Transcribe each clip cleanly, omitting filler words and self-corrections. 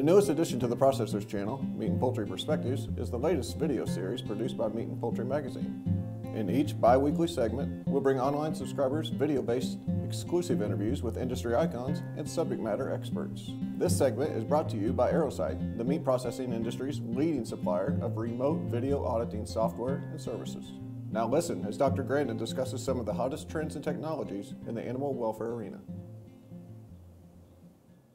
newest addition to the Processors channel, Meat and Poultry Perspectives, is the latest video series produced by Meat and Poultry Magazine. In each bi-weekly segment, we'll bring online subscribers video-based exclusive interviews with industry icons and subject matter experts. This segment is brought to you by Aerosite, the meat processing industry's leading supplier of remote video auditing software and services. Now listen as Dr. Grandin discusses some of the hottest trends and technologies in the animal welfare arena.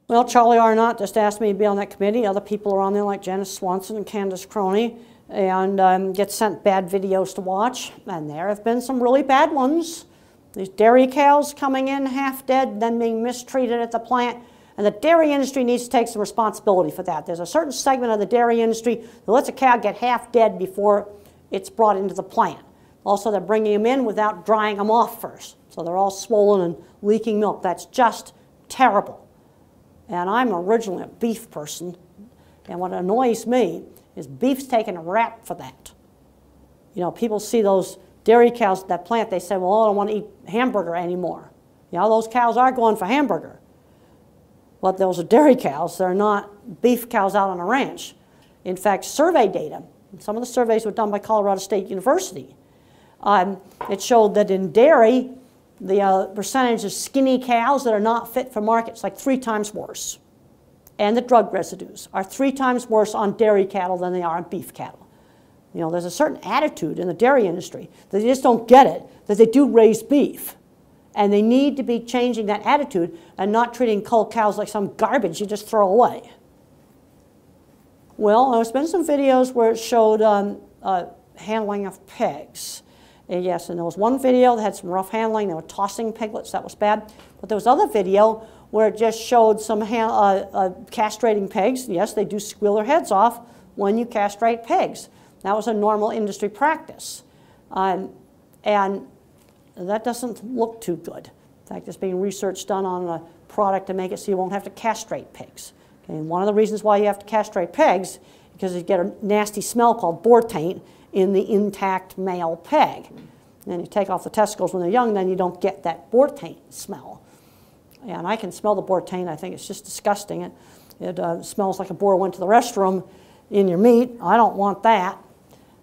Well, Charlie Arnott just asked me to be on that committee. Other people are on there like Janice Swanson and Candace Croney, and get sent bad videos to watch. And there have been some really bad ones. These dairy cows coming in half dead, then being mistreated at the plant. And the dairy industry needs to take some responsibility for that. There's a certain segment of the dairy industry that lets a cow get half dead before it's brought into the plant. Also, they're bringing them in without drying them off first. So they're all swollen and leaking milk. That's just terrible. And I'm originally a beef person, and what annoys me is beef's taking a rap for that. You know, people see those dairy cows at that plant, they say, well, I don't want to eat hamburger anymore. You know, those cows are going for hamburger. But those are dairy cows, they're not beef cows out on a ranch. In fact, survey data, some of the surveys were done by Colorado State University. It showed that in dairy, the percentage of skinny cows that are not fit for market is like 3 times worse. And the drug residues are 3 times worse on dairy cattle than they are on beef cattle. You know, there's a certain attitude in the dairy industry that they just don't get it, that they do raise beef. And they need to be changing that attitude and not treating cull cows like some garbage you just throw away. Well, there's been some videos where it showed handling of pigs. And yes, and there was one video that had some rough handling. They were tossing piglets. That was bad. But there was other video where it just showed some castrating pigs. Yes, they do squeal their heads off when you castrate pigs. That was a normal industry practice. And that doesn't look too good. In fact, there's being research done on a product to make it so you won't have to castrate pigs. Okay, and one of the reasons why you have to castrate pigs is because you get a nasty smell called boar taint in the intact male pig. And then you take off the testicles when they're young, then you don't get that boar taint smell. And I can smell the boar taint. I think it's just disgusting. It smells like a boar went to the restroom in your meat. I don't want that.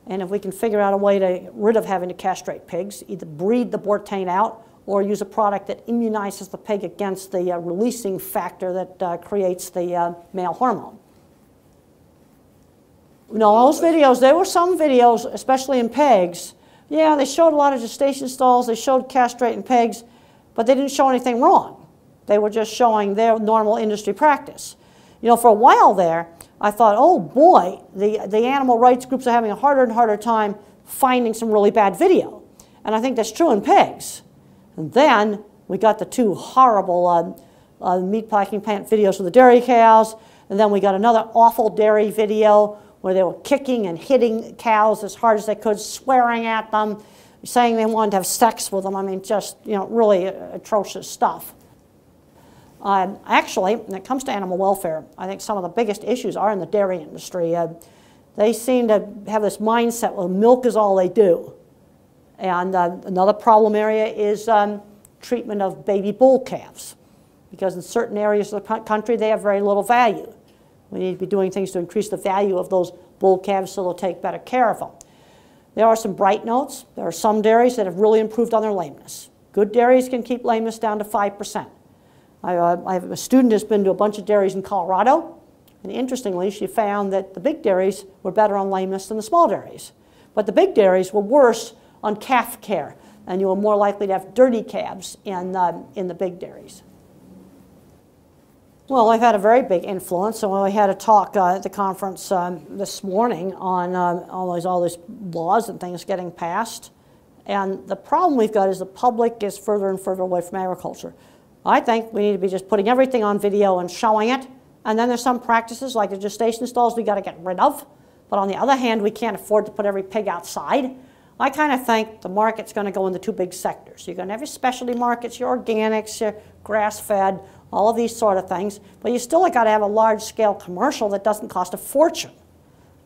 And if we can figure out a way to get rid of having to castrate pigs, either breed the boar taint out or use a product that immunizes the pig against the releasing factor that creates the male hormone. No, those videos, there were some videos, especially in pigs. Yeah, they showed a lot of gestation stalls, they showed castrating pigs, but they didn't show anything wrong. They were just showing their normal industry practice. You know, for a while there, I thought, oh boy, the animal rights groups are having a harder and harder time finding some really bad video. And I think that's true in pigs. And then we got the 2 horrible meat packing plant videos of the dairy cows, and then we got another awful dairy video where they were kicking and hitting cows as hard as they could, swearing at them, saying they wanted to have sex with them. I mean, just, you know, really atrocious stuff. Actually, when it comes to animal welfare, I think some of the biggest issues are in the dairy industry. They seem to have this mindset, well, milk is all they do. And another problem area is treatment of baby bull calves, because in certain areas of the country, they have very little value. We need to be doing things to increase the value of those bull calves so they'll take better care of them. There are some bright notes. There are some dairies that have really improved on their lameness. Good dairies can keep lameness down to 5%. I have a student who's been to a bunch of dairies in Colorado, and interestingly, she found that the big dairies were better on lameness than the small dairies. But the big dairies were worse on calf care, and you were more likely to have dirty calves in the big dairies. Well, I've had a very big influence, so we had a talk at the conference this morning on all these laws and things getting passed. And the problem we've got is the public is further and further away from agriculture. I think we need to be just putting everything on video and showing it. And then there's some practices like the gestation stalls we got to get rid of. But on the other hand, we can't afford to put every pig outside. I kind of think the market's going to go into 2 big sectors. You're going to have your specialty markets, your organics, your grass-fed, all of these sort of things. But you still got to have a large-scale commercial that doesn't cost a fortune.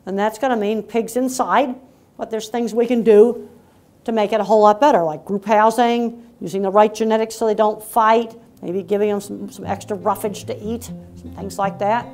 And that's going to mean pigs inside, but there's things we can do to make it a whole lot better, like group housing, using the right genetics so they don't fight, maybe giving them some extra roughage to eat, some things like that.